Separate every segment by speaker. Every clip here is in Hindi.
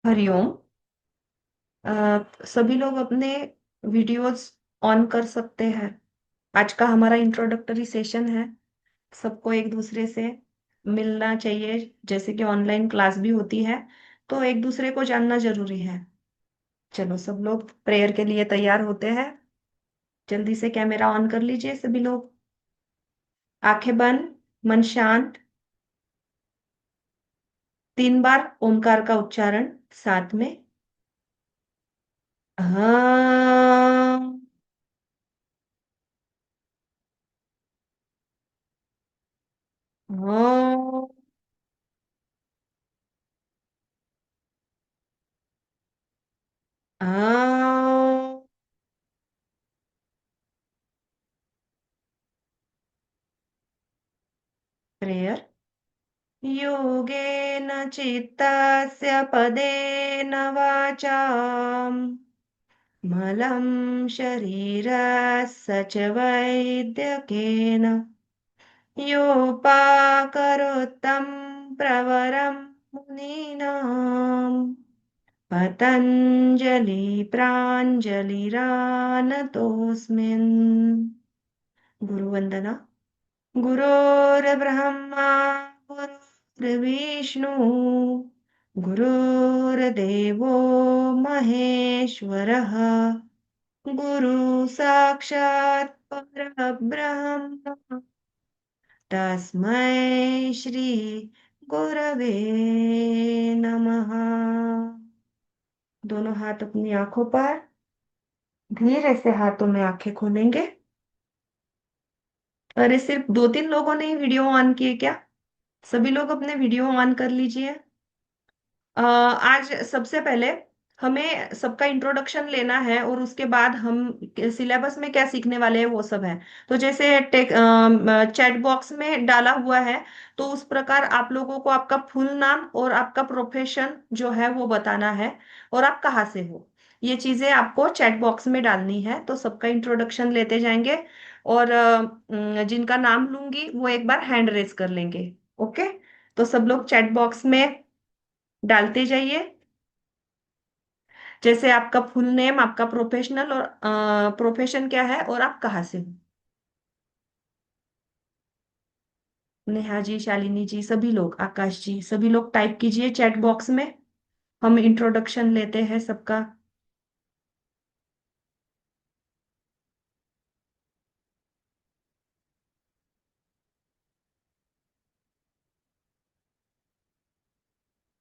Speaker 1: हरिओम। सभी लोग अपने वीडियोस ऑन कर सकते हैं। आज का हमारा इंट्रोडक्टरी सेशन है। सबको एक दूसरे से मिलना चाहिए, जैसे कि ऑनलाइन क्लास भी होती है, तो एक दूसरे को जानना जरूरी है। चलो, सब लोग प्रेयर के लिए तैयार होते हैं। जल्दी से कैमरा ऑन कर लीजिए सभी लोग। आंखें बंद, मन शांत। 3 बार ओमकार का उच्चारण साथ में। हाँ। हाँ। हाँ। प्रेयर। योगेन चित्तस्य पदेन वाचाम् मलं शरीरस्य च वैद्यकेन योपाकरोत्तं प्रवरं मुनीनां पतञ्जलि प्राञ्जलिरानतोऽस्मिन्। गुरुवन्दना। गुरुर्ब्रह्मा गुरुर्विष्णु गुरुर्देवो महेश्वरः गुरु साक्षात् परब्रह्म तस्मै श्री गुरवे नमः। दोनों हाथ अपनी आंखों पर, धीरे से हाथों में आंखें खोलेंगे। अरे, सिर्फ 2-3 लोगों ने ही वीडियो ऑन किए क्या? सभी लोग अपने वीडियो ऑन कर लीजिए। आज सबसे पहले हमें सबका इंट्रोडक्शन लेना है, और उसके बाद हम सिलेबस में क्या सीखने वाले हैं वो सब है। तो जैसे टेक चैट बॉक्स में डाला हुआ है, तो उस प्रकार आप लोगों को आपका फुल नाम और आपका प्रोफेशन जो है वो बताना है, और आप कहाँ से हो, ये चीजें आपको चैट बॉक्स में डालनी है। तो सबका इंट्रोडक्शन लेते जाएंगे, और जिनका नाम लूंगी वो एक बार हैंड रेस कर लेंगे। ओके। तो सब लोग चैट बॉक्स में डालते जाइए, जैसे आपका फुल नेम, आपका प्रोफेशनल और प्रोफेशन क्या है, और आप कहाँ से हो। नेहा जी, शालिनी जी, सभी लोग, आकाश जी, सभी लोग टाइप कीजिए चैट बॉक्स में। हम इंट्रोडक्शन लेते हैं सबका।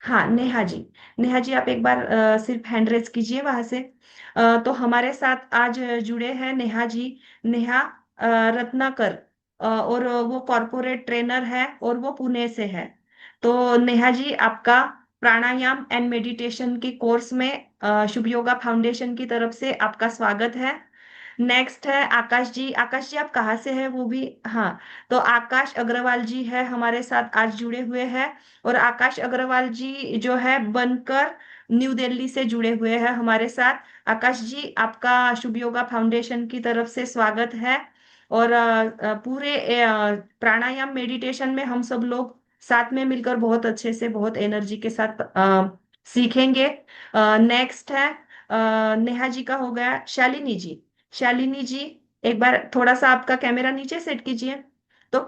Speaker 1: हाँ, नेहा जी। नेहा जी, आप एक बार सिर्फ हैंड रेज कीजिए वहां से। तो हमारे साथ आज जुड़े हैं नेहा जी। नेहा रत्नाकर, और वो कॉरपोरेट ट्रेनर है, और वो पुणे से है। तो नेहा जी, आपका प्राणायाम एंड मेडिटेशन के कोर्स में शुभ योगा फाउंडेशन की तरफ से आपका स्वागत है। नेक्स्ट है आकाश जी। आकाश जी, आप कहाँ से हैं वो भी? हाँ। तो आकाश अग्रवाल जी है हमारे साथ आज जुड़े हुए हैं। और आकाश अग्रवाल जी जो है बनकर न्यू दिल्ली से जुड़े हुए हैं हमारे साथ। आकाश जी, आपका शुभ योगा फाउंडेशन की तरफ से स्वागत है। और पूरे प्राणायाम मेडिटेशन में हम सब लोग साथ में मिलकर बहुत अच्छे से, बहुत एनर्जी के साथ सीखेंगे। नेक्स्ट है नेहा जी का हो गया। शालिनी जी। शालिनी जी, एक बार थोड़ा सा आपका कैमरा नीचे सेट कीजिए। तो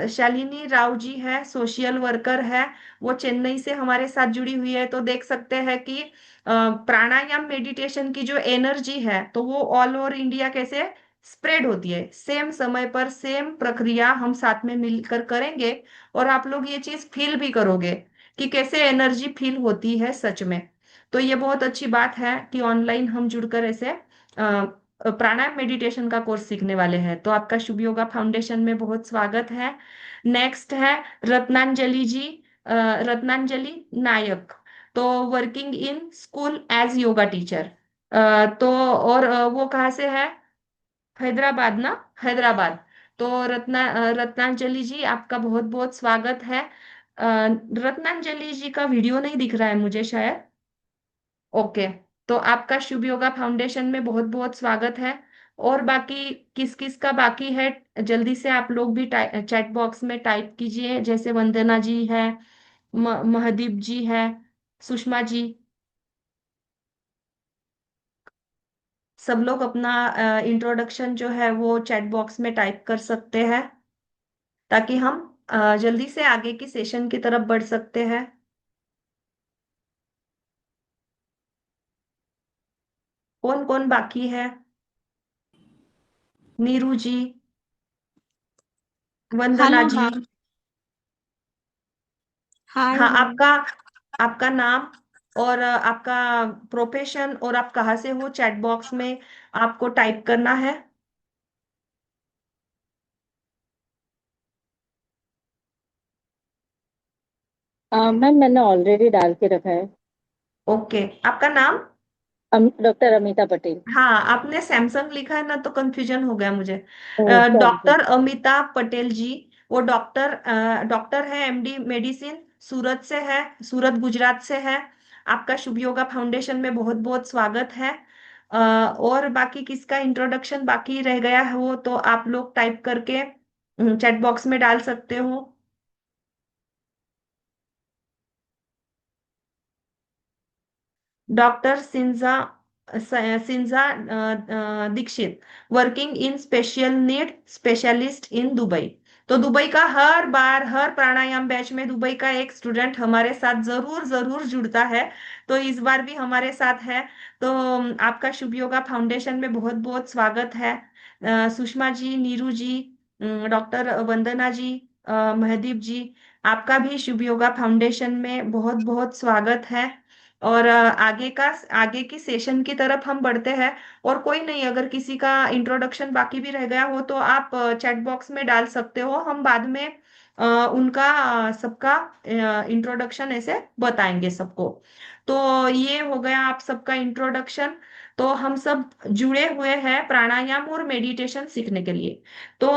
Speaker 1: शालिनी राव जी है, सोशल वर्कर है। वो चेन्नई से हमारे साथ जुड़ी हुई है। तो देख सकते हैं कि प्राणायाम मेडिटेशन की जो एनर्जी है, तो वो ऑल ओवर इंडिया कैसे स्प्रेड होती है। सेम समय पर सेम प्रक्रिया हम साथ में मिलकर करेंगे, और आप लोग ये चीज फील भी करोगे कि कैसे एनर्जी फील होती है सच में। तो ये बहुत अच्छी बात है कि ऑनलाइन हम जुड़कर ऐसे प्राणायाम मेडिटेशन का कोर्स सीखने वाले हैं। तो आपका शुभ योगा फाउंडेशन में बहुत स्वागत है। नेक्स्ट है रत्नांजलि जी। रत्नांजलि नायक। तो working in school as yoga teacher. तो और वो कहाँ से है? हैदराबाद ना? हैदराबाद। तो रत्नांजलि जी, आपका बहुत बहुत स्वागत है। रत्नांजलि जी का वीडियो नहीं दिख रहा है मुझे शायद। ओके। तो आपका शुभ योगा फाउंडेशन में बहुत बहुत स्वागत है। और बाकी किस किस का बाकी है, जल्दी से आप लोग भी चैट बॉक्स में टाइप कीजिए। जैसे वंदना जी है, महदीप जी है, सुषमा जी, सब लोग अपना इंट्रोडक्शन जो है वो चैट बॉक्स में टाइप कर सकते हैं, ताकि हम जल्दी से आगे की सेशन की तरफ बढ़ सकते हैं। कौन कौन बाकी है? नीरू जी, वंदना
Speaker 2: हेलो
Speaker 1: जी।
Speaker 2: मैम। हाय
Speaker 1: हाँ,
Speaker 2: मैम।
Speaker 1: आपका आपका नाम और आपका प्रोफेशन और आप कहाँ से हो, चैट बॉक्स में आपको टाइप करना है।
Speaker 2: मैम मैंने ऑलरेडी डाल के रखा है।
Speaker 1: ओके, आपका नाम?
Speaker 2: डॉक्टर अमिता पटेल।
Speaker 1: हाँ, आपने सैमसंग लिखा है ना, तो कंफ्यूजन हो गया मुझे।
Speaker 2: Sorry sir.
Speaker 1: Doctor Amitabh Patel ji, वो डॉक्टर है, एमडी मेडिसिन, सूरत से है, सूरत गुजरात से है। आपका शुभ योगा फाउंडेशन में बहुत बहुत स्वागत है। और बाकी किसका इंट्रोडक्शन बाकी रह गया है वो तो आप लोग टाइप करके चैट बॉक्स में डाल सकते हो। Doctor Sinja Dikshit, working in special need specialist in Dubai. तो दुबई का हर बार हर प्राणायाम बैच में दुबई का एक स्टूडेंट हमारे साथ जरूर जरूर जुड़ता है। तो इस बार भी हमारे साथ है। तो आपका शुभ योगा फाउंडेशन में बहुत बहुत स्वागत है। सुषमा जी, नीरू जी, डॉक्टर वंदना जी, महदीप जी, आपका भी शुभ योगा फाउंडेशन में बहुत बहुत स्वागत है। और आगे की सेशन की तरफ हम बढ़ते हैं। और कोई नहीं, अगर किसी का इंट्रोडक्शन बाकी भी रह गया हो तो आप चैट बॉक्स में डाल सकते हो, हम बाद में उनका सबका इंट्रोडक्शन ऐसे बताएंगे सबको। तो ये हो गया आप सबका इंट्रोडक्शन। तो हम सब जुड़े हुए हैं प्राणायाम और मेडिटेशन सीखने के लिए। तो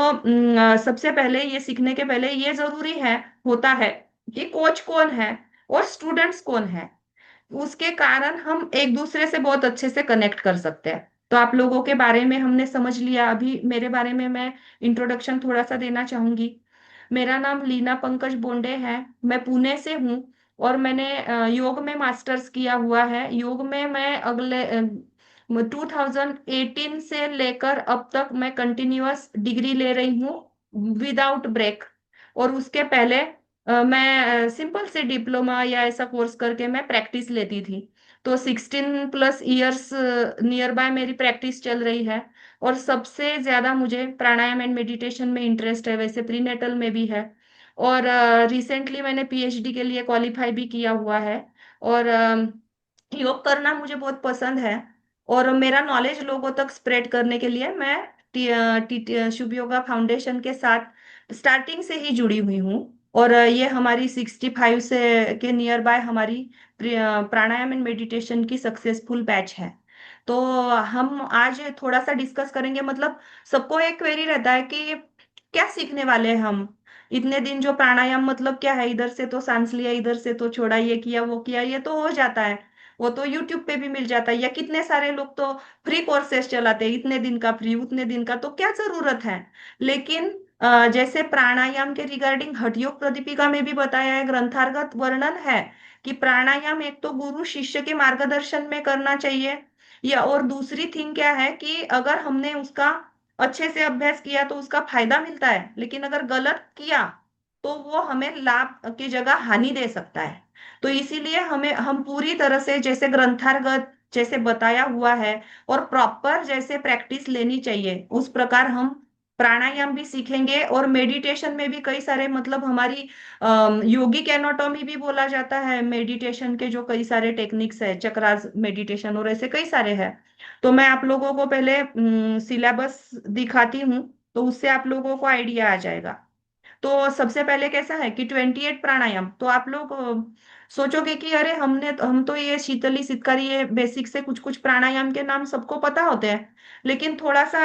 Speaker 1: सबसे पहले ये सीखने के पहले ये जरूरी है, होता है कि कोच कौन है और स्टूडेंट्स कौन है। उसके कारण हम एक दूसरे से बहुत अच्छे से कनेक्ट कर सकते हैं। तो आप लोगों के बारे में हमने समझ लिया, अभी मेरे बारे में मैं इंट्रोडक्शन थोड़ा सा देना चाहूंगी। मेरा नाम लीना पंकज बोंडे है, मैं पुणे से हूँ। और मैंने योग में मास्टर्स किया हुआ है। योग में मैं अगले 2018 से लेकर अब तक मैं कंटिन्यूअस डिग्री ले रही हूँ, विदाउट ब्रेक। और उसके पहले मैं सिंपल से डिप्लोमा या ऐसा कोर्स करके मैं प्रैक्टिस लेती थी। तो 16+ ईयर्स नियर बाय मेरी प्रैक्टिस चल रही है। और सबसे ज्यादा मुझे प्राणायाम एंड मेडिटेशन में इंटरेस्ट है, वैसे प्रीनेटल में भी है। और रिसेंटली मैंने पीएचडी के लिए क्वालिफाई भी किया हुआ है। और योग करना मुझे बहुत पसंद है। और मेरा नॉलेज लोगों तक स्प्रेड करने के लिए मैं शुभ योगा फाउंडेशन के साथ स्टार्टिंग से ही जुड़ी हुई हूँ। और ये हमारी 65 से के नियर बाय हमारी प्राणायाम एंड मेडिटेशन की सक्सेसफुल बैच है। तो हम आज थोड़ा सा डिस्कस करेंगे, मतलब सबको एक क्वेरी रहता है कि क्या सीखने वाले हैं हम। इतने दिन जो प्राणायाम मतलब क्या है, इधर से तो सांस लिया, इधर से तो छोड़ा, ये किया वो किया, ये तो हो जाता है। वो तो यूट्यूब पे भी मिल जाता है, या कितने सारे लोग तो फ्री कोर्सेज चलाते हैं, इतने दिन का फ्री, उतने दिन का, तो क्या जरूरत है। लेकिन जैसे प्राणायाम के रिगार्डिंग हठ योग प्रदीपिका में भी बताया है, ग्रंथार्गत वर्णन है कि प्राणायाम एक तो गुरु शिष्य के मार्गदर्शन में करना चाहिए, या और दूसरी थिंग क्या है कि अगर हमने उसका अच्छे से अभ्यास किया तो उसका फायदा मिलता है, लेकिन अगर गलत किया तो वो हमें लाभ की जगह हानि दे सकता है। तो इसीलिए हम पूरी तरह से जैसे ग्रंथार्गत जैसे बताया हुआ है और प्रॉपर जैसे प्रैक्टिस लेनी चाहिए, उस प्रकार हम प्राणायाम भी सीखेंगे। और मेडिटेशन में भी कई सारे, मतलब हमारी योगिक एनाटॉमी भी बोला जाता है मेडिटेशन के, जो कई सारे टेक्निक्स है, चक्रास मेडिटेशन और ऐसे कई सारे हैं। तो मैं आप लोगों को पहले सिलेबस दिखाती हूँ, तो उससे आप लोगों को आइडिया आ जाएगा। तो सबसे पहले कैसा है कि 28 प्राणायाम, तो आप लोग सोचोगे कि अरे हम तो ये शीतली सितकारी, ये बेसिक से कुछ कुछ प्राणायाम के नाम सबको पता होते हैं। लेकिन थोड़ा सा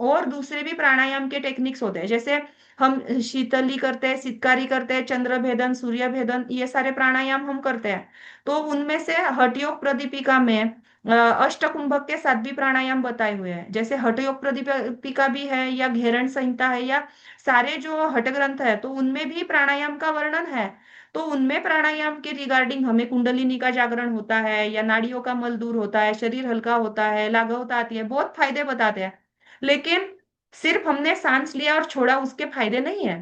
Speaker 1: और दूसरे भी प्राणायाम के टेक्निक्स होते हैं, जैसे हम शीतली करते हैं, सितकारी करते हैं, चंद्र भेदन, सूर्य भेदन, ये सारे प्राणायाम हम करते हैं। तो उनमें से हठ योग प्रदीपिका में अष्टकुंभक के साथ भी प्राणायाम बताए हुए हैं, जैसे हठयोग प्रदीपिका भी है या घेरण संहिता है या सारे जो हठ ग्रंथ है, तो उनमें भी प्राणायाम का वर्णन है। तो उनमें प्राणायाम के रिगार्डिंग हमें कुंडलिनी का जागरण होता है या नाड़ियों का मल दूर होता है, शरीर हल्का होता है, लाघवता आती है, बहुत फायदे बताते हैं। लेकिन सिर्फ हमने सांस लिया और छोड़ा, उसके फायदे नहीं है।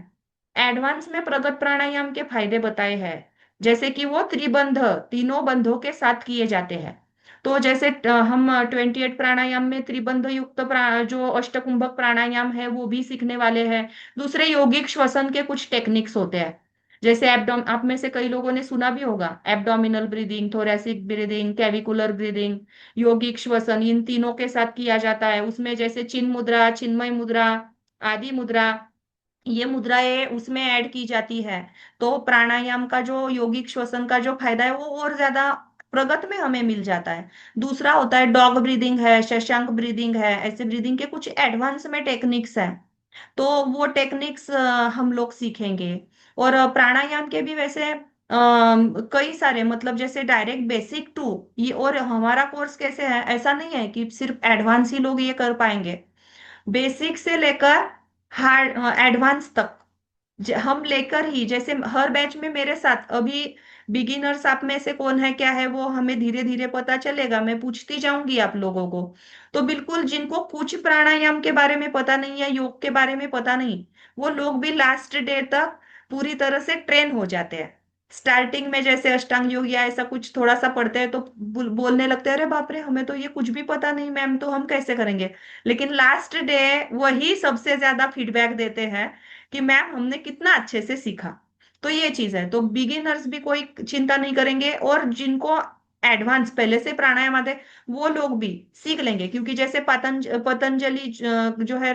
Speaker 1: एडवांस में प्रगत प्राणायाम के फायदे बताए हैं, जैसे कि वो त्रिबंध, तीनों बंधों के साथ किए जाते हैं। तो जैसे हम 28 प्राणायाम में त्रिबंध युक्त जो अष्टकुंभक प्राणायाम है वो भी सीखने वाले हैं। दूसरे यौगिक श्वसन के कुछ टेक्निक्स होते हैं, जैसे एब्डोम, आप में से कई लोगों ने सुना भी होगा, abdominal breathing, thoracic breathing, clavicular breathing, यौगिक श्वसन, इन तीनों के साथ किया जाता है। उसमें जैसे चिन्ह मुद्रा, चिन्मय मुद्रा, आदि मुद्रा, ये मुद्राएं उसमें ऐड की जाती है। तो प्राणायाम का जो यौगिक श्वसन का जो फायदा है वो और ज्यादा प्रगत में हमें मिल जाता है। दूसरा होता है डॉग ब्रीदिंग है, शशांक ब्रीदिंग है, ऐसे ब्रीदिंग के कुछ एडवांस में टेक्निक्स है। तो वो टेक्निक्स हम लोग सीखेंगे। और प्राणायाम के भी वैसे कई सारे, मतलब जैसे डायरेक्ट बेसिक टू ये, और हमारा कोर्स कैसे है, ऐसा नहीं है कि सिर्फ एडवांस ही लोग ये कर पाएंगे। बेसिक से लेकर हार्ड एडवांस तक हम लेकर ही, जैसे हर बैच में मेरे साथ अभी बिगिनर्स आप में से कौन है क्या है वो हमें धीरे धीरे पता चलेगा, मैं पूछती जाऊंगी आप लोगों को। तो बिल्कुल जिनको कुछ प्राणायाम के बारे में पता नहीं है, योग के बारे में पता नहीं, वो लोग भी लास्ट डे तक पूरी तरह से ट्रेन हो जाते हैं। स्टार्टिंग में जैसे अष्टांग योग या ऐसा कुछ थोड़ा सा पढ़ते हैं तो बोलने लगते हैं, अरे बाप रे, हमें तो ये कुछ भी पता नहीं मैम, तो हम कैसे करेंगे। लेकिन लास्ट डे वही सबसे ज्यादा फीडबैक देते हैं कि मैम हमने कितना अच्छे से सीखा। तो ये चीज है, तो बिगिनर्स भी कोई चिंता नहीं करेंगे, और जिनको एडवांस पहले से प्राणायाम आते हैं, वो लोग भी सीख लेंगे, क्योंकि जैसे पतंजलि जो है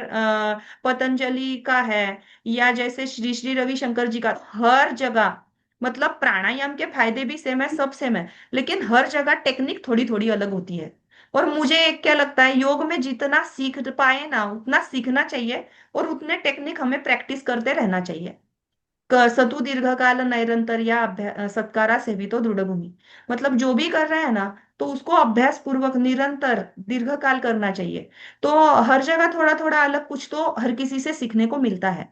Speaker 1: पतंजलि का है, या जैसे श्री श्री रविशंकर जी का, हर जगह मतलब प्राणायाम के फायदे भी सेम है, सब सेम है, लेकिन हर जगह टेक्निक थोड़ी थोड़ी अलग होती है। और मुझे एक क्या लगता है, योग में जितना सीख पाए ना उतना सीखना चाहिए, और उतने टेक्निक हमें प्रैक्टिस करते रहना चाहिए। सतु दीर्घकाल नैरंतर्या सत्कारा सेवितो दृढ़ भूमि, मतलब जो भी कर रहे हैं ना, तो उसको अभ्यास पूर्वक निरंतर दीर्घकाल करना चाहिए। तो हर जगह थोड़ा थोड़ा अलग कुछ तो हर किसी से सीखने को मिलता है।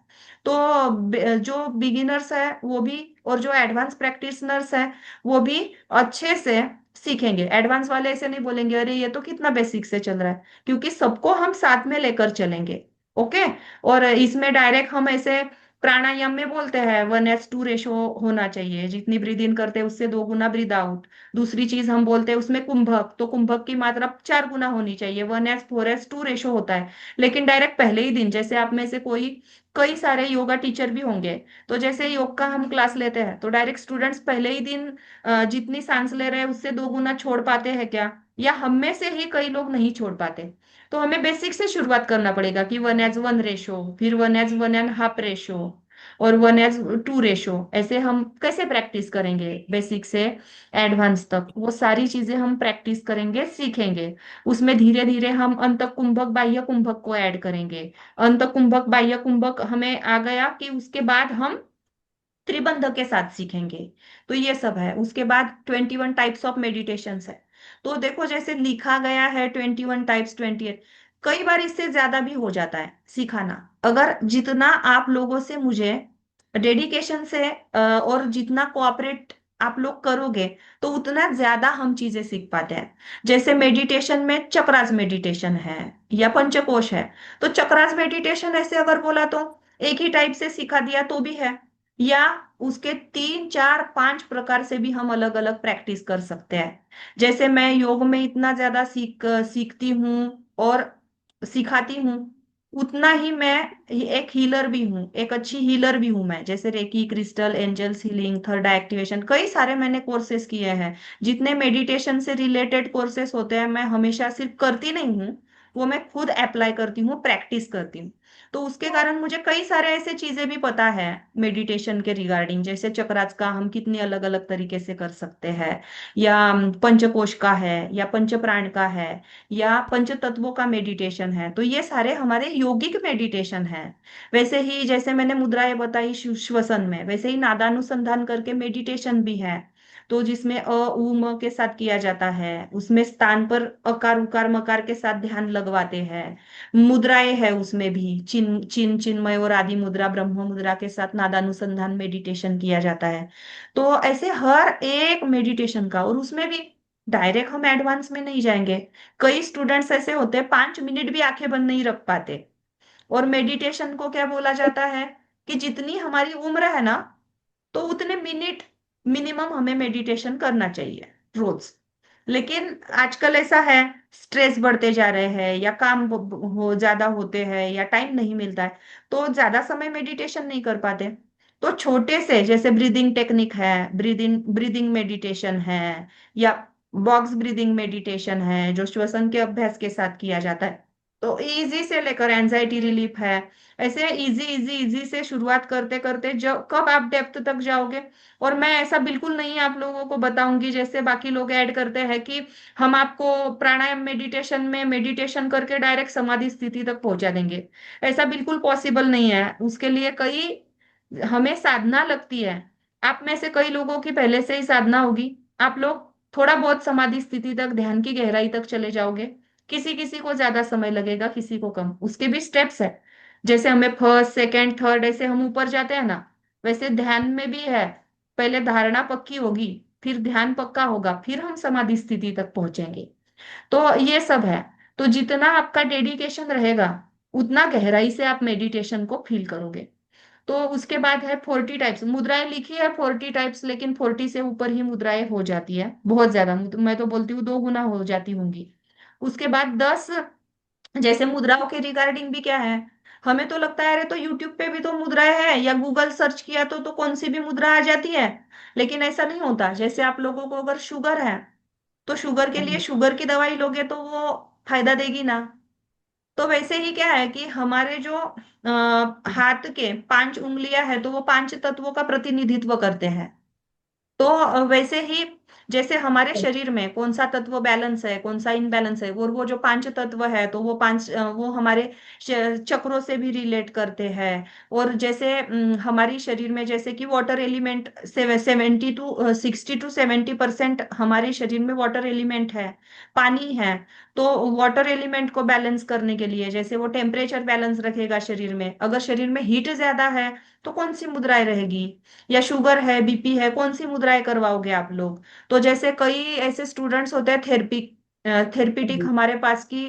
Speaker 1: तो जो बिगिनर्स है वो भी, और जो एडवांस प्रैक्टिशनर्स है वो भी अच्छे से सीखेंगे। एडवांस वाले ऐसे नहीं बोलेंगे अरे ये तो कितना बेसिक से चल रहा है, क्योंकि सबको हम साथ में लेकर चलेंगे। ओके। और इसमें डायरेक्ट हम ऐसे प्राणायाम में बोलते हैं 1:2 रेशो होना चाहिए, जितनी ब्रीद इन करते हैं उससे 2 गुना ब्रीद आउट। दूसरी चीज हम बोलते हैं उसमें कुंभक, तो कुंभक की मात्रा 4 गुना होनी चाहिए, 1:4:2 रेशो होता है। लेकिन डायरेक्ट पहले ही दिन, जैसे आप में से कोई, कई सारे योगा टीचर भी होंगे, तो जैसे योग का हम क्लास लेते हैं तो डायरेक्ट स्टूडेंट्स पहले ही दिन जितनी सांस ले रहे हैं उससे 2 गुना छोड़ पाते हैं क्या, या हम में से ही कई लोग नहीं छोड़ पाते। तो हमें बेसिक से शुरुआत करना पड़ेगा कि 1:1 रेशो, फिर 1:1.5 रेशो, और 1:2 रेशो, ऐसे हम कैसे प्रैक्टिस करेंगे बेसिक से एडवांस तक, वो सारी चीजें हम प्रैक्टिस करेंगे, सीखेंगे। उसमें धीरे धीरे हम अंतः कुंभक बाह्य कुंभक को ऐड करेंगे। अंतः कुंभक बाह्य कुंभक हमें आ गया कि उसके बाद हम त्रिबंध के साथ सीखेंगे। तो ये सब है। उसके बाद 21 टाइप्स ऑफ मेडिटेशन है। तो देखो जैसे लिखा गया है 21 टाइप्स, 28, कई बार इससे ज्यादा भी हो जाता है सिखाना। अगर जितना आप लोगों से मुझे डेडिकेशन से और जितना कोऑपरेट आप लोग करोगे, तो उतना ज्यादा हम चीजें सीख पाते हैं। जैसे मेडिटेशन में चक्रास मेडिटेशन है या पंचकोश है, तो चक्रास मेडिटेशन ऐसे अगर बोला तो एक ही टाइप से सिखा दिया तो भी है, या उसके 3 4 5 प्रकार से भी हम अलग अलग प्रैक्टिस कर सकते हैं। जैसे मैं योग में इतना ज्यादा सीखती हूँ और सिखाती हूँ, उतना ही मैं एक हीलर भी हूँ, एक अच्छी हीलर भी हूँ मैं। जैसे reiki, crystal, angels healing, third eye activation, कई सारे मैंने कोर्सेज किए हैं। जितने मेडिटेशन से रिलेटेड कोर्सेज होते हैं मैं हमेशा सिर्फ करती नहीं हूँ, वो मैं खुद अप्लाई करती हूँ, प्रैक्टिस करती हूँ। तो उसके कारण मुझे कई सारे ऐसे चीजें भी पता है मेडिटेशन के रिगार्डिंग, जैसे चक्रास का हम कितने अलग अलग तरीके से कर सकते हैं, या पंचकोश का है, या पंच प्राण का है, या पंच तत्वों का मेडिटेशन है। तो ये सारे हमारे यौगिक मेडिटेशन है। वैसे ही जैसे मैंने मुद्राएं बताई श्वसन में, वैसे ही नादानुसंधान करके मेडिटेशन भी है। तो जिसमें अ उ म के साथ किया जाता है, उसमें स्थान पर अकार उकार मकार के साथ ध्यान लगवाते हैं। मुद्राएं है उसमें भी, चिन्मय और आदि मुद्रा ब्रह्म मुद्रा के साथ नादानुसंधान मेडिटेशन किया जाता है। तो ऐसे हर एक मेडिटेशन का, और उसमें भी डायरेक्ट हम एडवांस में नहीं जाएंगे। कई स्टूडेंट्स ऐसे होते हैं 5 मिनट भी आंखें बंद नहीं रख पाते। और मेडिटेशन को क्या बोला जाता है कि जितनी हमारी उम्र है ना, तो उतने मिनट मिनिमम हमें मेडिटेशन करना चाहिए रोज। लेकिन आजकल ऐसा है, स्ट्रेस बढ़ते जा रहे हैं या काम हो ज्यादा होते हैं या टाइम नहीं मिलता है, तो ज्यादा समय मेडिटेशन नहीं कर पाते। तो छोटे से जैसे ब्रीदिंग टेक्निक है, ब्रीदिंग ब्रीदिंग मेडिटेशन है, या बॉक्स ब्रीदिंग मेडिटेशन है जो श्वसन के अभ्यास के साथ किया जाता है। तो इजी से लेकर एंजाइटी रिलीफ है। ऐसे इजी इजी इजी से शुरुआत करते करते जब कब आप डेप्थ तक जाओगे। और मैं ऐसा बिल्कुल नहीं आप लोगों को बताऊंगी जैसे बाकी लोग ऐड करते हैं कि हम आपको प्राणायाम मेडिटेशन में मेडिटेशन करके डायरेक्ट समाधि स्थिति तक पहुंचा देंगे। ऐसा बिल्कुल पॉसिबल नहीं है, उसके लिए कई हमें साधना लगती है। आप में से कई लोगों की पहले से ही साधना होगी, आप लोग थोड़ा बहुत समाधि स्थिति तक, ध्यान की गहराई तक चले जाओगे। किसी किसी को ज्यादा समय लगेगा, किसी को कम, उसके भी स्टेप्स है। जैसे हमें फर्स्ट सेकंड थर्ड ऐसे हम ऊपर जाते हैं ना, वैसे ध्यान में भी है। पहले धारणा पक्की होगी, फिर ध्यान पक्का होगा, फिर हम समाधि स्थिति तक पहुंचेंगे। तो ये सब है। तो जितना आपका डेडिकेशन रहेगा, उतना गहराई से आप मेडिटेशन को फील करोगे। तो उसके बाद है 40 टाइप्स मुद्राएं, लिखी है 40 टाइप्स, लेकिन 40 से ऊपर ही मुद्राएं हो जाती है, बहुत ज्यादा। मैं तो बोलती हूँ 2 गुना हो जाती होंगी। उसके बाद 10, जैसे मुद्राओं के रिगार्डिंग भी क्या है, हमें तो लगता है अरे तो यूट्यूब पे भी तो मुद्राएं है, या गूगल सर्च किया तो कौन सी भी मुद्रा आ जाती है। लेकिन ऐसा नहीं होता। जैसे आप लोगों को अगर शुगर है, तो शुगर के लिए शुगर की दवाई लोगे तो वो फायदा देगी ना। तो वैसे ही क्या है कि हमारे जो हाथ के 5 उंगलियां है, तो वो 5 तत्वों का प्रतिनिधित्व करते हैं। तो वैसे ही जैसे हमारे शरीर में कौन सा तत्व बैलेंस है, कौन सा इनबैलेंस है, और वो जो 5 तत्व है, तो वो वो हमारे चक्रों से भी रिलेट करते हैं। और जैसे हमारी शरीर में जैसे कि वाटर एलिमेंट 60 to 70% हमारे शरीर में वाटर एलिमेंट है, पानी है। तो वाटर एलिमेंट को बैलेंस करने के लिए जैसे वो टेम्परेचर बैलेंस रखेगा शरीर में। अगर शरीर में हीट ज्यादा है, तो कौन सी मुद्राएं रहेगी। या शुगर है, बीपी है, कौन सी मुद्राएं करवाओगे आप लोग। तो जैसे कई ऐसे स्टूडेंट्स होते हैं थेरेपिटिक हमारे पास की,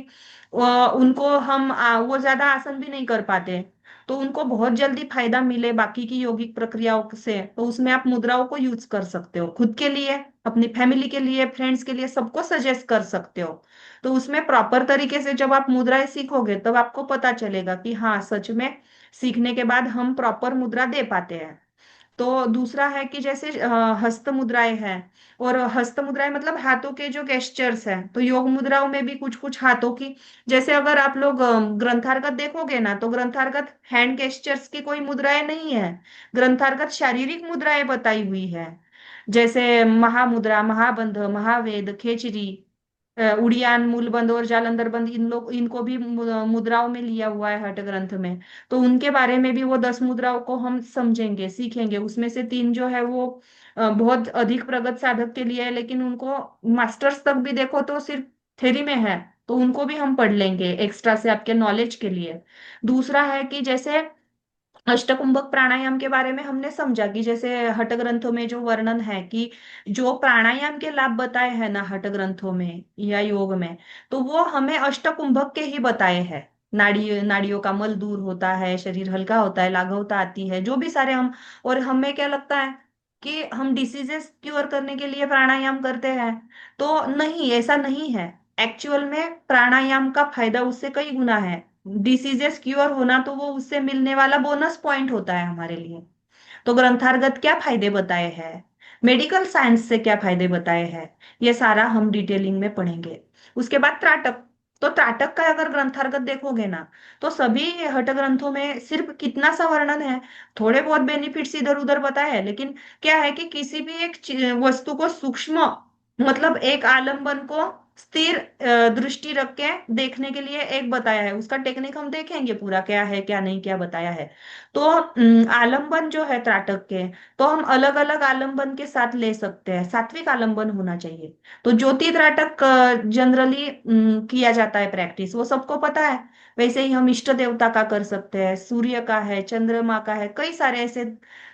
Speaker 1: उनको हम वो ज्यादा आसन भी नहीं कर पाते, तो उनको बहुत जल्दी फायदा मिले बाकी की योगिक प्रक्रियाओं से, तो उसमें आप मुद्राओं को यूज कर सकते हो, खुद के लिए, अपनी फैमिली के लिए, फ्रेंड्स के लिए, सबको सजेस्ट कर सकते हो। तो उसमें प्रॉपर तरीके से जब आप मुद्राएं सीखोगे, तब आपको पता चलेगा कि हाँ सच में सीखने के बाद हम प्रॉपर मुद्रा दे पाते हैं। तो दूसरा है कि जैसे हस्त मुद्राएं हैं। और हस्त मुद्राएं मतलब हाथों के जो गेस्चर्स हैं, तो योग मुद्राओं में भी कुछ कुछ हाथों की, जैसे अगर आप लोग ग्रंथार्गत देखोगे ना, तो ग्रंथार्गत हैंड गेस्चर्स की कोई मुद्राएं नहीं है। ग्रंथार्गत शारीरिक मुद्राएं बताई हुई है। जैसे महामुद्रा, महाबंध, महावेद, खेचरी, उड़ियान, मूलबंध और जालंधर बंध, इन लोग इनको भी मुद्राओं में लिया हुआ है हठ ग्रंथ में। तो उनके बारे में भी वो 10 मुद्राओं को हम समझेंगे, सीखेंगे। उसमें से 3 जो है वो बहुत अधिक प्रगत साधक के लिए है, लेकिन उनको मास्टर्स तक भी देखो तो सिर्फ थ्योरी में है, तो उनको भी हम पढ़ लेंगे एक्स्ट्रा से आपके नॉलेज के लिए। दूसरा है कि जैसे अष्टकुंभक प्राणायाम के बारे में हमने समझा कि जैसे हठ ग्रंथों में जो वर्णन है कि जो प्राणायाम के लाभ बताए हैं ना हठ ग्रंथों में या योग में, तो वो हमें अष्टकुंभक के ही बताए हैं। नाड़ियों का मल दूर होता है, शरीर हल्का होता है, लाघवता आती है, जो भी सारे हम। और हमें क्या लगता है कि हम डिसीजेस क्योर करने के लिए प्राणायाम करते हैं, तो नहीं, ऐसा नहीं है। एक्चुअल में प्राणायाम का फायदा उससे कई गुना है। डिसीजेस क्योर होना तो वो उससे मिलने वाला बोनस पॉइंट होता है हमारे लिए। तो ग्रंथार्गत क्या फायदे बताए हैं, मेडिकल साइंस से क्या फायदे बताए हैं, ये सारा हम डिटेलिंग में पढ़ेंगे। उसके बाद त्राटक। तो त्राटक का अगर ग्रंथार्गत देखोगे ना, तो सभी हठ ग्रंथों में सिर्फ कितना सा वर्णन है, थोड़े बहुत बेनिफिट्स इधर उधर बताए हैं, लेकिन क्या है कि किसी भी एक वस्तु को सूक्ष्म, मतलब एक आलम्बन को स्थिर दृष्टि रख के देखने के लिए एक बताया है। उसका टेक्निक हम देखेंगे पूरा क्या है क्या नहीं क्या बताया है। तो आलंबन जो है त्राटक के, तो हम अलग अलग आलंबन के साथ ले सकते हैं, सात्विक आलंबन होना चाहिए। तो ज्योति त्राटक जनरली किया जाता है प्रैक्टिस, वो सबको पता है। वैसे ही हम इष्ट देवता का कर सकते हैं, सूर्य का है, चंद्रमा का है, कई सारे ऐसे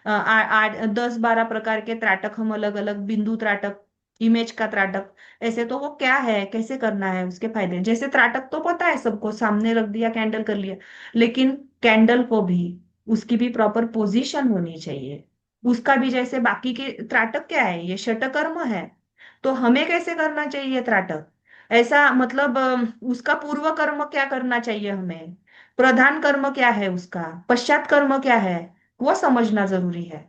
Speaker 1: 10-12 प्रकार के त्राटक हम अलग अलग, बिंदु त्राटक, इमेज का त्राटक, ऐसे। तो वो क्या है, कैसे करना है, उसके फायदे, जैसे त्राटक तो पता है सबको, सामने रख दिया कैंडल कर लिया। लेकिन कैंडल को भी, उसकी भी प्रॉपर पोजीशन होनी चाहिए। उसका भी जैसे बाकी के त्राटक क्या है, ये षटकर्म है। तो हमें कैसे करना चाहिए त्राटक, ऐसा मतलब उसका पूर्व कर्म क्या करना चाहिए हमें, प्रधान कर्म क्या है उसका, पश्चात कर्म क्या है, वो समझना जरूरी है।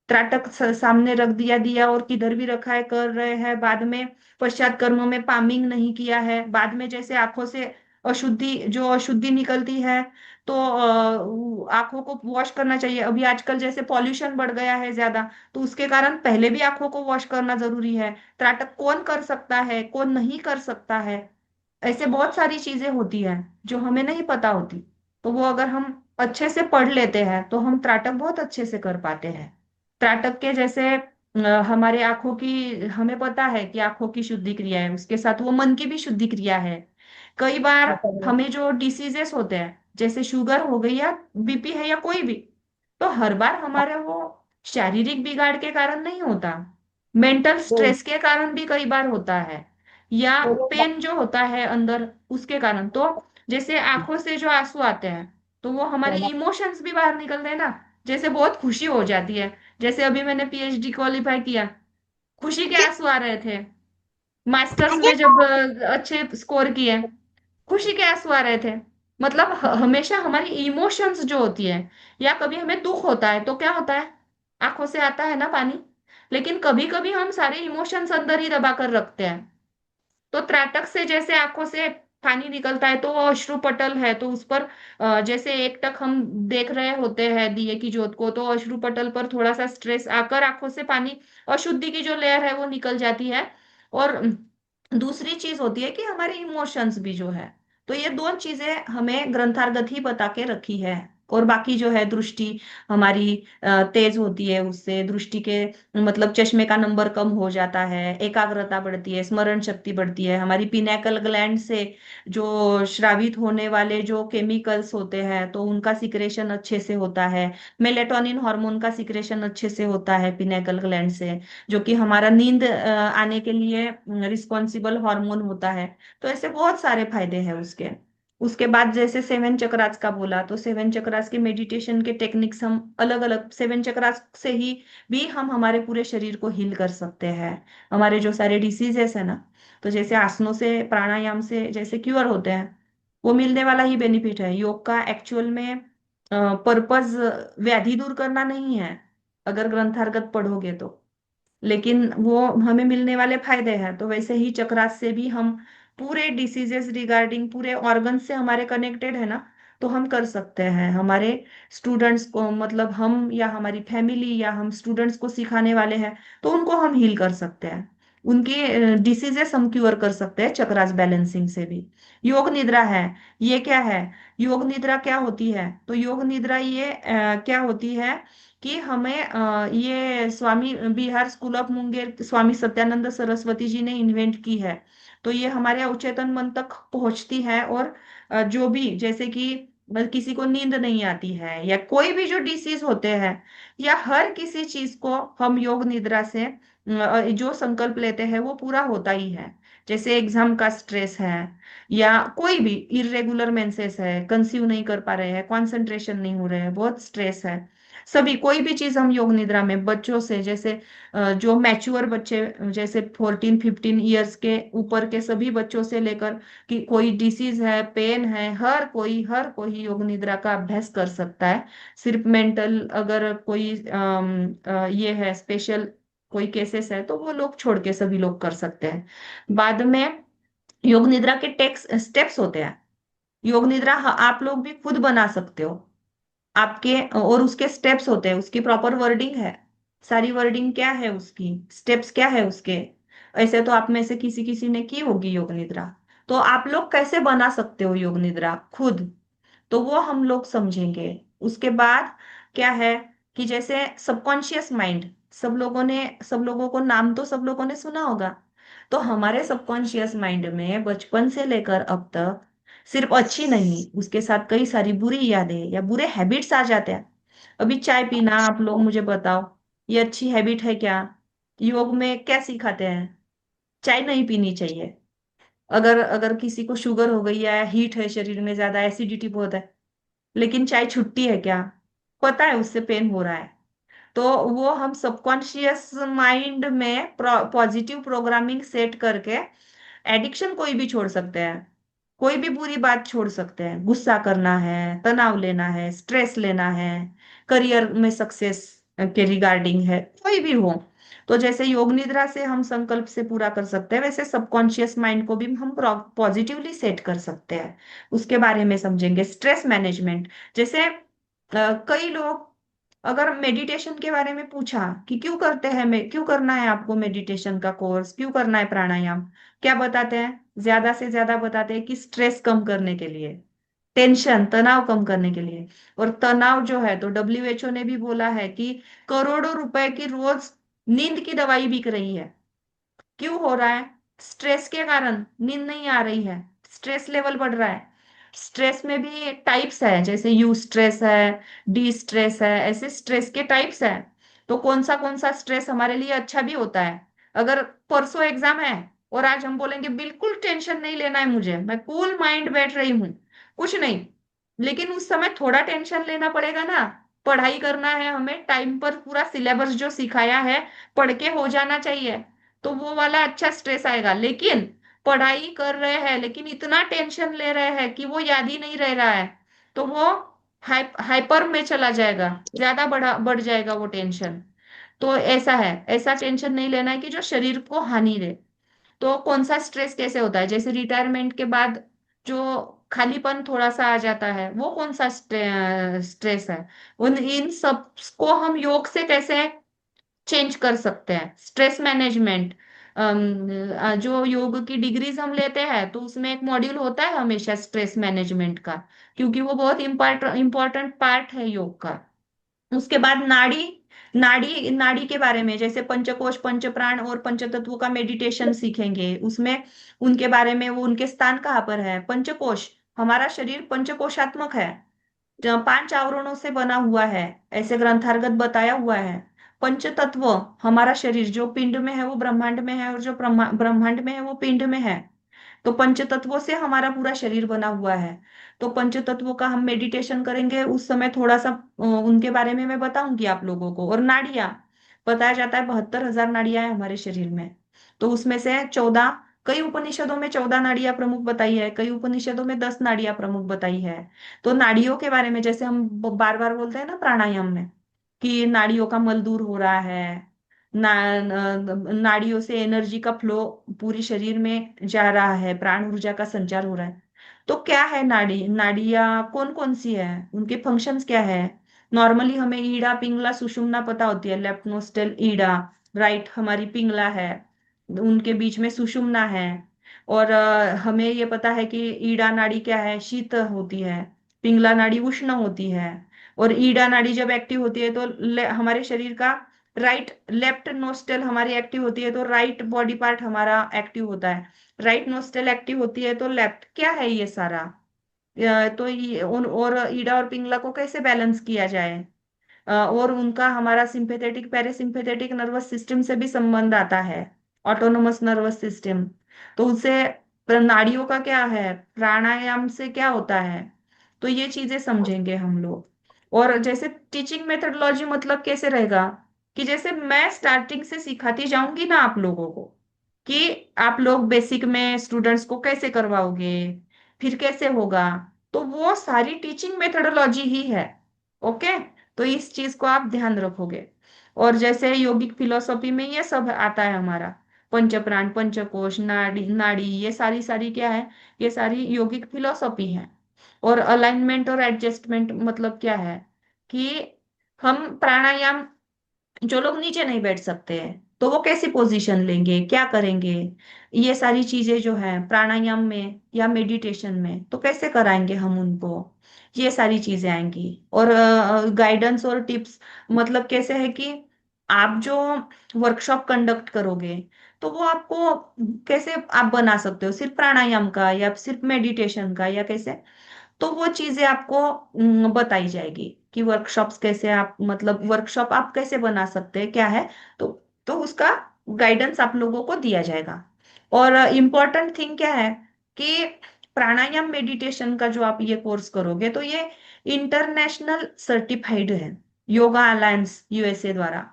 Speaker 1: त्राटक सामने रख दिया दिया और किधर भी रखा है कर रहे हैं, बाद में पश्चात कर्मों में पामिंग नहीं किया है, बाद में जैसे आंखों से अशुद्धि, जो अशुद्धि निकलती है, तो आंखों को वॉश करना चाहिए। अभी आजकल जैसे पॉल्यूशन बढ़ गया है ज्यादा, तो उसके कारण पहले भी आंखों को वॉश करना जरूरी है। त्राटक कौन कर सकता है, कौन नहीं कर सकता है, ऐसे बहुत सारी चीजें होती है जो हमें नहीं पता होती। तो वो अगर हम अच्छे से पढ़ लेते हैं तो हम त्राटक बहुत अच्छे से कर पाते हैं। त्राटक के जैसे हमारे आंखों की, हमें पता है कि आंखों की शुद्धि क्रिया है, उसके साथ वो मन की भी शुद्धि क्रिया है। कई बार
Speaker 2: मतलब
Speaker 1: हमें जो डिसीजेस होते हैं, जैसे शुगर हो गई या बीपी है या कोई भी, तो हर बार हमारे वो शारीरिक बिगाड़ के कारण नहीं होता, मेंटल
Speaker 2: जो
Speaker 1: स्ट्रेस के कारण भी कई बार होता है, या
Speaker 2: जो
Speaker 1: पेन जो होता है अंदर उसके कारण। तो जैसे आंखों से जो आंसू आते हैं, तो वो हमारे इमोशंस भी बाहर निकलते हैं ना। जैसे बहुत खुशी हो जाती है, जैसे अभी मैंने पीएचडी क्वालिफाई किया, खुशी के आंसू आ रहे थे। मास्टर्स में जब अच्छे स्कोर किए, खुशी के आंसू आ रहे थे। मतलब हमेशा हमारी इमोशंस जो होती है, या कभी हमें दुख होता है तो क्या होता है, आंखों से आता है ना पानी। लेकिन कभी कभी हम सारे इमोशंस अंदर ही दबा कर रखते हैं। तो त्राटक से जैसे आंखों से पानी निकलता है, तो वो अश्रुपटल है, तो उस पर जैसे एक टक हम देख रहे होते हैं दिए की ज्योत को, तो अश्रुपटल पर थोड़ा सा स्ट्रेस आकर आंखों से पानी, अशुद्धि की जो लेयर है वो निकल जाती है। और दूसरी चीज होती है कि हमारे इमोशंस भी जो है, तो ये दो चीजें हमें ग्रंथार्गत ही बता के रखी है। और बाकी जो है दृष्टि हमारी तेज होती है, उससे दृष्टि के मतलब चश्मे का नंबर कम हो जाता है, एकाग्रता बढ़ती है, स्मरण शक्ति बढ़ती है, हमारी पिनेकल ग्लैंड से जो स्रावित होने वाले जो केमिकल्स होते हैं, तो उनका सिक्रेशन अच्छे से होता है। मेलेटोनिन हार्मोन का सिक्रेशन अच्छे से होता है पिनेकल ग्लैंड से, जो कि हमारा नींद आने के लिए रिस्पॉन्सिबल हार्मोन होता है। तो ऐसे बहुत सारे फायदे हैं उसके। उसके बाद जैसे सेवन चक्रास का बोला, तो सेवन चक्रास के मेडिटेशन के टेक्निक्स हम अलग अलग, सेवन चक्रास से ही भी हम हमारे पूरे शरीर को हील कर सकते हैं। हमारे जो सारे डिसीजेस है ना, तो जैसे आसनों से, प्राणायाम से जैसे क्योर होते हैं, वो मिलने वाला ही बेनिफिट है। योग का एक्चुअल में पर्पस व्याधि दूर करना नहीं है, अगर ग्रंथार्गत पढ़ोगे तो, लेकिन वो हमें मिलने वाले फायदे हैं। तो वैसे ही चक्रास से भी हम पूरे डिसीजेस रिगार्डिंग पूरे ऑर्गन से हमारे कनेक्टेड है ना, तो हम कर सकते हैं। हमारे स्टूडेंट्स को, मतलब हम या हमारी फैमिली या हम स्टूडेंट्स को सिखाने वाले हैं, तो उनको हम हील कर सकते हैं, उनके डिसीजेस हम क्योर कर सकते हैं चक्रास बैलेंसिंग से भी। योग निद्रा है, ये क्या है, योग निद्रा क्या होती है, तो योग निद्रा ये क्या होती है कि हमें ये स्वामी बिहार स्कूल ऑफ मुंगेर स्वामी सत्यानंद सरस्वती जी ने इन्वेंट की है। तो ये हमारे अवचेतन मन तक पहुंचती है, और जो भी जैसे कि किसी को नींद नहीं आती है, या कोई भी जो डिसीज होते हैं, या हर किसी चीज को हम योग निद्रा से जो संकल्प लेते हैं वो पूरा होता ही है। जैसे एग्जाम का स्ट्रेस है, या कोई भी इरेगुलर मेंसेस है, कंसीव नहीं कर पा रहे हैं, कंसंट्रेशन नहीं हो रहे हैं, बहुत स्ट्रेस है, सभी कोई भी चीज हम योग निद्रा में बच्चों से, जैसे जो मैच्योर बच्चे, जैसे 14-15 ईयर्स के ऊपर के सभी बच्चों से लेकर कि कोई डिसीज है, पेन है, हर कोई योग निद्रा का अभ्यास कर सकता है। सिर्फ मेंटल अगर कोई ये है स्पेशल कोई केसेस है, तो वो लोग छोड़ के सभी लोग कर सकते हैं। बाद में योग निद्रा के टेक्स स्टेप्स होते हैं। योग निद्रा आप लोग भी खुद बना सकते हो आपके, और उसके स्टेप्स होते हैं, उसकी प्रॉपर वर्डिंग है, सारी वर्डिंग क्या है उसकी, स्टेप्स क्या है उसके, ऐसे तो आप में से किसी किसी ने की होगी योग निद्रा। तो आप लोग कैसे बना सकते हो योग निद्रा खुद, तो वो हम लोग समझेंगे। उसके बाद क्या है कि जैसे सबकॉन्शियस माइंड, सब लोगों को नाम तो सब लोगों ने सुना होगा। तो हमारे सबकॉन्शियस माइंड में बचपन से लेकर अब तक सिर्फ अच्छी नहीं, उसके साथ कई सारी बुरी यादें या बुरे हैबिट्स आ जाते हैं। अभी चाय पीना, आप लोग मुझे बताओ, ये अच्छी हैबिट है क्या? योग में क्या सिखाते हैं? चाय नहीं पीनी चाहिए। अगर अगर किसी को शुगर हो गई है, हीट है शरीर में, ज्यादा एसिडिटी बहुत है, लेकिन चाय छुट्टी है क्या? पता है उससे पेन हो रहा है। तो वो हम सबकॉन्शियस माइंड में पॉजिटिव प्रोग्रामिंग सेट करके एडिक्शन कोई भी छोड़ सकते हैं। कोई भी बुरी बात छोड़ सकते हैं, गुस्सा करना है, तनाव लेना है, स्ट्रेस लेना है, करियर में सक्सेस के रिगार्डिंग है, कोई भी हो। तो जैसे योग निद्रा से हम संकल्प से पूरा कर सकते हैं, वैसे सबकॉन्शियस माइंड को भी हम पॉजिटिवली सेट कर सकते हैं। उसके बारे में समझेंगे। स्ट्रेस मैनेजमेंट, जैसे कई लोग, अगर मेडिटेशन के बारे में पूछा कि क्यों करते हैं, मैं क्यों करना है आपको मेडिटेशन का कोर्स, क्यों करना है प्राणायाम, क्या बताते हैं? ज्यादा से ज्यादा बताते हैं कि स्ट्रेस कम करने के लिए, टेंशन तनाव कम करने के लिए। और तनाव जो है, तो डब्ल्यूएचओ ने भी बोला है कि करोड़ों रुपए की रोज नींद की दवाई बिक रही है। क्यों हो रहा है? स्ट्रेस के कारण नींद नहीं आ रही है, स्ट्रेस लेवल बढ़ रहा है। स्ट्रेस में भी टाइप्स है, जैसे यू स्ट्रेस है, डी स्ट्रेस है, ऐसे स्ट्रेस के टाइप्स है। तो कौन सा स्ट्रेस हमारे लिए अच्छा भी होता है? अगर परसों एग्जाम है और आज हम बोलेंगे बिल्कुल टेंशन नहीं लेना है मुझे, मैं कूल माइंड बैठ रही हूँ, कुछ नहीं, लेकिन उस समय थोड़ा टेंशन लेना पड़ेगा ना। पढ़ाई करना है हमें टाइम पर, पूरा सिलेबस जो सिखाया है पढ़ के हो जाना चाहिए, तो वो वाला अच्छा स्ट्रेस आएगा। लेकिन पढ़ाई कर रहे हैं लेकिन इतना टेंशन ले रहे हैं कि वो याद ही नहीं रह रहा है, तो वो हाइपर में चला जाएगा, ज्यादा बढ़ जाएगा वो टेंशन। तो ऐसा है, ऐसा टेंशन नहीं लेना है कि जो शरीर को हानि दे। तो कौन सा स्ट्रेस कैसे होता है? जैसे रिटायरमेंट के बाद जो खालीपन थोड़ा सा आ जाता है, वो कौन सा स्ट्रेस है? उन इन सब को हम योग से कैसे चेंज कर सकते हैं? स्ट्रेस मैनेजमेंट, जो योग की डिग्रीज हम लेते हैं तो उसमें एक मॉड्यूल होता है हमेशा स्ट्रेस मैनेजमेंट का, क्योंकि वो बहुत इंपॉर्टेंट पार्ट है योग का। उसके बाद नाड़ी, नाड़ी के बारे में, जैसे पंचकोश पंच प्राण और पंचतत्वों का मेडिटेशन सीखेंगे उसमें। उनके बारे में, वो उनके स्थान कहाँ पर है। पंचकोश, हमारा शरीर पंचकोशात्मक है, पांच आवरणों से बना हुआ है, ऐसे ग्रंथार्गत बताया हुआ है। पंच तत्व, हमारा शरीर जो पिंड में है वो ब्रह्मांड में है, और जो ब्रह्मांड में है वो पिंड में है। तो पंच तत्वों से हमारा पूरा शरीर बना हुआ है। तो पंच तत्वों का हम मेडिटेशन करेंगे उस समय, थोड़ा सा उनके बारे में मैं बताऊंगी आप लोगों को। और नाड़ियां, बताया जाता है 72,000 नाड़ियां हैं हमारे शरीर में। तो उसमें से 14, कई उपनिषदों में 14 नाड़ियां प्रमुख बताई है, कई उपनिषदों में 10 नाड़ियां प्रमुख बताई है। तो नाड़ियों के बारे में, जैसे हम बार बार बोलते हैं ना प्राणायाम में कि नाड़ियों का मल दूर हो रहा है, नाड़ियों से एनर्जी का फ्लो पूरी शरीर में जा रहा है, प्राण ऊर्जा का संचार हो रहा है। तो क्या है नाड़ियां कौन कौन सी है, उनके फंक्शंस क्या है? नॉर्मली हमें ईड़ा पिंगला सुषुम्ना पता होती है, लेफ्ट नोस्टल ईड़ा, राइट हमारी पिंगला है, उनके बीच में सुषुम्ना है। और हमें ये पता है कि ईड़ा नाड़ी क्या है, शीत होती है, पिंगला नाड़ी उष्ण होती है। और ईड़ा नाड़ी जब एक्टिव होती है तो हमारे शरीर का राइट, लेफ्ट नोस्टल हमारी एक्टिव होती है तो राइट बॉडी पार्ट हमारा एक्टिव होता है। राइट नोस्टल एक्टिव होती है तो लेफ्ट, क्या है ये सारा? तो ये और ईड़ा और पिंगला को कैसे बैलेंस किया जाए? और उनका हमारा सिंपैथेटिक पैरासिम्पैथेटिक नर्वस सिस्टम से भी संबंध आता है, ऑटोनोमस नर्वस सिस्टम। तो उससे नाड़ियों का क्या है, प्राणायाम से क्या होता है, तो ये चीजें समझेंगे हम लोग। और जैसे टीचिंग मेथडोलॉजी मतलब कैसे रहेगा, कि जैसे मैं स्टार्टिंग से सिखाती जाऊंगी ना आप लोगों को, कि आप लोग बेसिक में स्टूडेंट्स को कैसे करवाओगे, फिर कैसे होगा, तो वो सारी टीचिंग मेथडोलॉजी ही है। ओके, तो इस चीज को आप ध्यान रखोगे। और जैसे योगिक फिलोसॉफी में ये सब आता है हमारा, पंच प्राण पंचकोश नाड़ी नाड़ी, ये सारी सारी क्या है, ये सारी योगिक फिलोसॉफी है। और अलाइनमेंट और एडजस्टमेंट मतलब क्या है, कि हम प्राणायाम, जो लोग नीचे नहीं बैठ सकते हैं तो वो कैसी पोजीशन लेंगे, क्या करेंगे, ये सारी चीजें जो है प्राणायाम में या मेडिटेशन में तो कैसे कराएंगे हम उनको, ये सारी चीजें आएंगी। और गाइडेंस और टिप्स, मतलब कैसे है कि आप जो वर्कशॉप कंडक्ट करोगे तो वो आपको कैसे आप बना सकते हो, सिर्फ प्राणायाम का या सिर्फ मेडिटेशन का या कैसे, तो वो चीजें आपको बताई जाएगी कि वर्कशॉप्स कैसे आप, मतलब वर्कशॉप आप कैसे बना सकते हैं क्या है। तो उसका गाइडेंस आप लोगों को दिया जाएगा। और इम्पोर्टेंट थिंग क्या है कि प्राणायाम मेडिटेशन का जो आप ये कोर्स करोगे तो ये इंटरनेशनल सर्टिफाइड है, योगा अलायंस यूएसए द्वारा।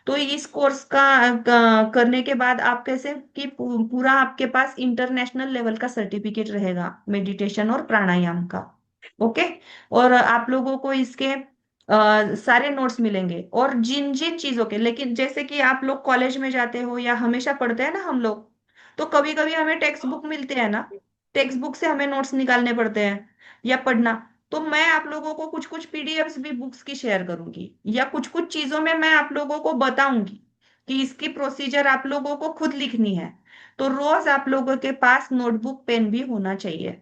Speaker 1: तो इस कोर्स का करने के बाद आप कैसे कि पूरा आपके पास इंटरनेशनल लेवल का सर्टिफिकेट रहेगा मेडिटेशन और प्राणायाम का। ओके। और आप लोगों को इसके सारे नोट्स मिलेंगे और जिन जिन चीजों के, लेकिन जैसे कि आप लोग कॉलेज में जाते हो या हमेशा पढ़ते हैं ना हम लोग, तो कभी कभी हमें टेक्स्ट बुक मिलते हैं ना, टेक्स्ट बुक से हमें नोट्स निकालने पड़ते हैं या पढ़ना। तो मैं आप लोगों को कुछ कुछ पीडीएफ्स भी बुक्स की शेयर करूंगी, या कुछ कुछ चीजों में मैं आप लोगों को बताऊंगी कि इसकी प्रोसीजर आप लोगों को खुद लिखनी है। तो रोज आप लोगों के पास नोटबुक पेन भी होना चाहिए।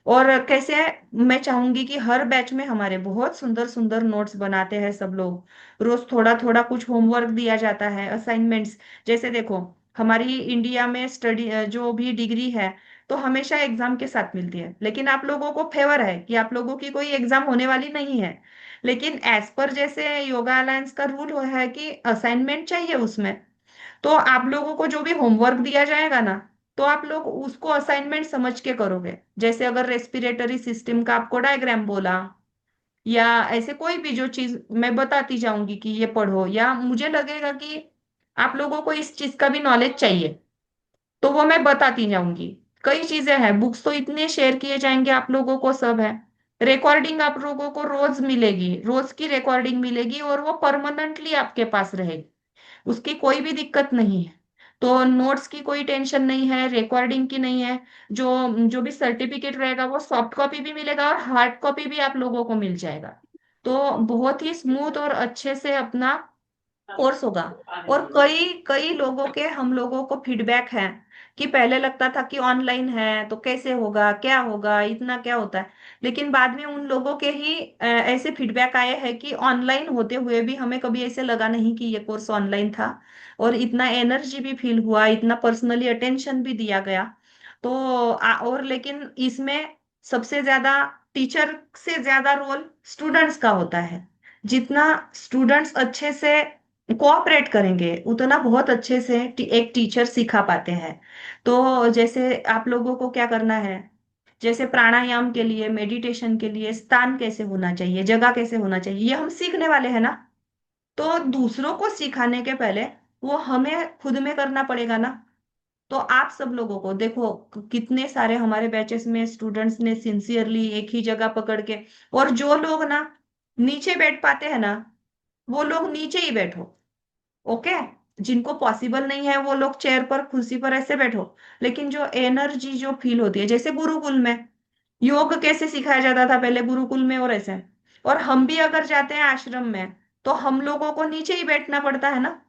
Speaker 1: और कैसे है, मैं चाहूंगी कि हर बैच में हमारे बहुत सुंदर सुंदर नोट्स बनाते हैं सब लोग, रोज थोड़ा थोड़ा कुछ होमवर्क दिया जाता है, असाइनमेंट्स। जैसे देखो, हमारी इंडिया में स्टडी जो भी डिग्री है तो हमेशा एग्जाम के साथ मिलती है, लेकिन आप लोगों को फेवर है कि आप लोगों की कोई एग्जाम होने वाली नहीं है। लेकिन एज पर जैसे योगा अलायंस का रूल है कि असाइनमेंट चाहिए उसमें, तो आप लोगों को जो भी होमवर्क दिया जाएगा ना, तो आप लोग उसको असाइनमेंट समझ के करोगे। जैसे अगर रेस्पिरेटरी सिस्टम का आपको डायग्राम बोला, या ऐसे कोई भी जो चीज मैं बताती जाऊंगी कि ये पढ़ो, या मुझे लगेगा कि आप लोगों को इस चीज का भी नॉलेज चाहिए, तो वो मैं बताती जाऊंगी। कई चीजें हैं, बुक्स तो इतने शेयर किए जाएंगे आप लोगों को, सब है। रिकॉर्डिंग आप लोगों को रोज मिलेगी, रोज की रिकॉर्डिंग मिलेगी और वो परमानेंटली आपके पास रहेगी, उसकी कोई भी दिक्कत नहीं है। तो नोट्स की कोई टेंशन नहीं है, रिकॉर्डिंग की नहीं है। जो जो भी सर्टिफिकेट रहेगा वो सॉफ्ट कॉपी भी मिलेगा और हार्ड कॉपी भी आप लोगों को मिल जाएगा। तो बहुत ही स्मूथ और अच्छे से अपना कोर्स होगा। और कई कई लोगों के हम लोगों को फीडबैक है कि पहले लगता था कि ऑनलाइन है तो कैसे होगा, क्या होगा, इतना क्या होता है। लेकिन बाद में उन लोगों के ही ऐसे फीडबैक आए हैं कि ऑनलाइन होते हुए भी हमें कभी ऐसे लगा नहीं कि ये कोर्स ऑनलाइन था, और इतना एनर्जी भी फील हुआ, इतना पर्सनली अटेंशन भी दिया गया। तो और लेकिन इसमें सबसे ज्यादा टीचर से ज्यादा रोल स्टूडेंट्स का होता है। जितना स्टूडेंट्स अच्छे से कोऑपरेट करेंगे उतना बहुत अच्छे से एक टीचर सिखा पाते हैं। तो जैसे आप लोगों को क्या करना है, जैसे प्राणायाम के लिए, मेडिटेशन के लिए स्थान कैसे होना चाहिए, जगह कैसे होना चाहिए, ये हम सीखने वाले हैं ना। तो दूसरों को सिखाने के पहले वो हमें खुद में करना पड़ेगा ना। तो आप सब लोगों को देखो, कितने सारे हमारे बैचेस में स्टूडेंट्स ने सिंसियरली एक ही जगह पकड़ के, और जो लोग ना नीचे बैठ पाते हैं ना, वो लोग नीचे ही बैठो। ओके। जिनको पॉसिबल नहीं है वो लोग चेयर पर, कुर्सी पर ऐसे बैठो। लेकिन जो एनर्जी जो फील होती है, जैसे गुरुकुल में योग कैसे सिखाया जाता था पहले गुरुकुल में, और ऐसे, और हम भी अगर जाते हैं आश्रम में तो हम लोगों को नीचे ही बैठना पड़ता है ना।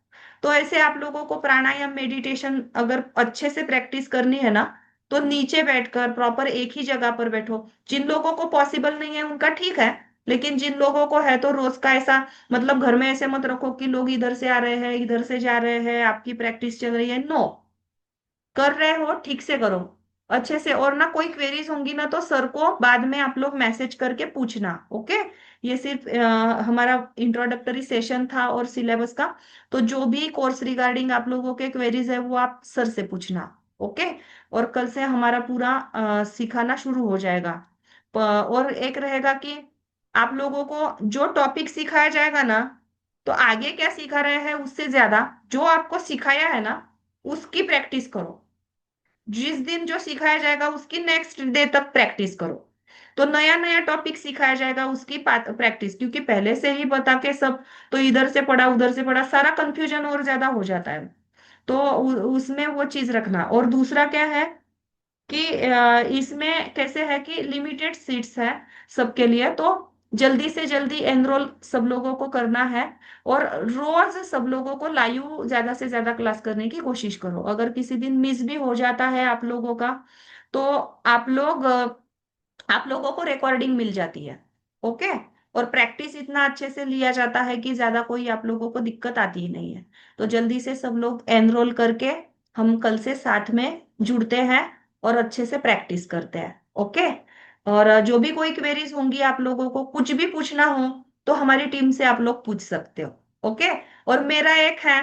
Speaker 1: तो ऐसे आप लोगों को प्राणायाम मेडिटेशन अगर अच्छे से प्रैक्टिस करनी है ना, तो नीचे बैठकर प्रॉपर एक ही जगह पर बैठो। जिन लोगों को पॉसिबल नहीं है उनका ठीक है, लेकिन जिन लोगों को है तो रोज का ऐसा, मतलब घर में ऐसे मत रखो कि लोग इधर से आ रहे हैं इधर से जा रहे हैं, आपकी प्रैक्टिस चल रही है। नो, कर रहे हो ठीक से करो, अच्छे से। और ना कोई क्वेरीज होंगी ना तो सर को बाद में आप लोग मैसेज करके पूछना। ओके। ये सिर्फ हमारा इंट्रोडक्टरी सेशन था और सिलेबस का। तो जो भी कोर्स रिगार्डिंग आप लोगों के क्वेरीज है वो आप सर से पूछना। ओके। और कल से हमारा पूरा सिखाना शुरू हो जाएगा। और एक रहेगा कि आप लोगों को जो टॉपिक सिखाया जाएगा ना, तो आगे क्या सिखा रहे हैं उससे ज्यादा जो आपको सिखाया है ना उसकी प्रैक्टिस करो। जिस दिन जो सिखाया जाएगा उसकी नेक्स्ट डे तक प्रैक्टिस करो। तो नया नया टॉपिक सिखाया जाएगा उसकी प्रैक्टिस, क्योंकि पहले से ही बता के सब, तो इधर से पढ़ा उधर से पढ़ा, सारा कंफ्यूजन और ज्यादा हो जाता है। तो उसमें वो चीज रखना। और दूसरा क्या है कि इसमें कैसे है कि लिमिटेड सीट्स है सबके लिए। तो जल्दी से जल्दी एनरोल सब लोगों को करना है। और रोज सब लोगों को लाइव ज्यादा से ज्यादा क्लास करने की कोशिश करो। अगर किसी दिन मिस भी हो जाता है आप लोगों का, तो आप लोगों को रिकॉर्डिंग मिल जाती है। ओके। और प्रैक्टिस इतना अच्छे से लिया जाता है कि ज्यादा कोई आप लोगों को दिक्कत आती ही नहीं है। तो जल्दी से सब लोग एनरोल करके हम कल से साथ में जुड़ते हैं और अच्छे से प्रैक्टिस करते हैं। ओके। और जो भी कोई क्वेरीज होंगी, आप लोगों को कुछ भी पूछना हो, तो हमारी टीम से आप लोग पूछ सकते हो। ओके। और मेरा एक है,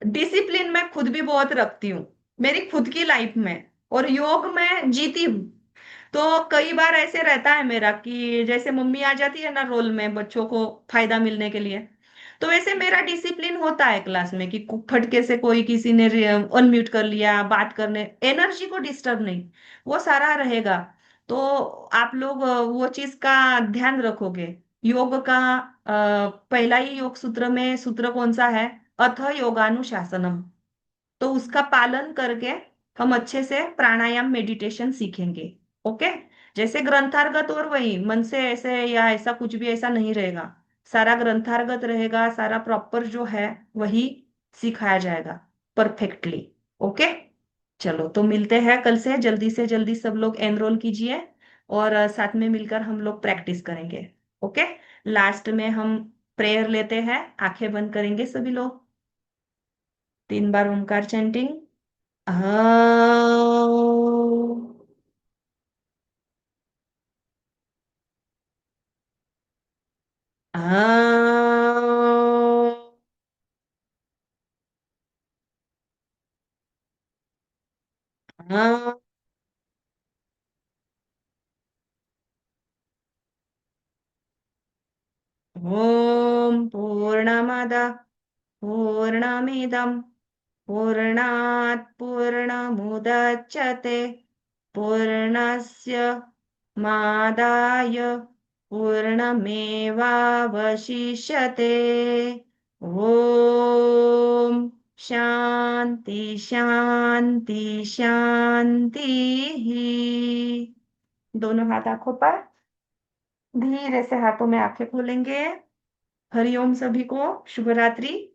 Speaker 1: डिसिप्लिन मैं खुद भी बहुत रखती हूँ मेरी खुद की लाइफ में, और योग में जीती हूँ। तो कई बार ऐसे रहता है मेरा कि जैसे मम्मी आ जाती है ना रोल में बच्चों को फायदा मिलने के लिए, तो वैसे मेरा डिसिप्लिन होता है क्लास में कि फटके से कोई किसी ने अनम्यूट कर लिया, बात करने एनर्जी को डिस्टर्ब नहीं, वो सारा रहेगा। तो आप लोग वो चीज का ध्यान रखोगे। योग का पहला ही योग सूत्र में सूत्र कौन सा है? अथ योगानुशासनम। तो उसका पालन करके हम अच्छे से प्राणायाम मेडिटेशन सीखेंगे। ओके। जैसे ग्रंथार्गत, और वही मन से ऐसे या ऐसा कुछ भी ऐसा नहीं रहेगा। सारा ग्रंथार्गत रहेगा, सारा प्रॉपर जो है वही सिखाया जाएगा परफेक्टली। ओके। चलो, तो मिलते हैं कल से जल्दी सब लोग एनरोल कीजिए, और साथ में मिलकर हम लोग प्रैक्टिस करेंगे। ओके। लास्ट में हम प्रेयर लेते हैं, आंखें बंद करेंगे सभी लोग, 3 बार ओंकार चैंटिंग। हाँ। हाँ। हाँ। ॐ पूर्णमद पूर्णमिदं पूर्णात् पूर्णमुदच्यते पूर्णस्य मादाय पूर्णमेवावशिष्यते। ॐ शांति शांति शांति। दोनों हाथ आंखों पर, धीरे से हाथों में आंखें खोलेंगे। हरिओम सभी को, शुभ रात्रि।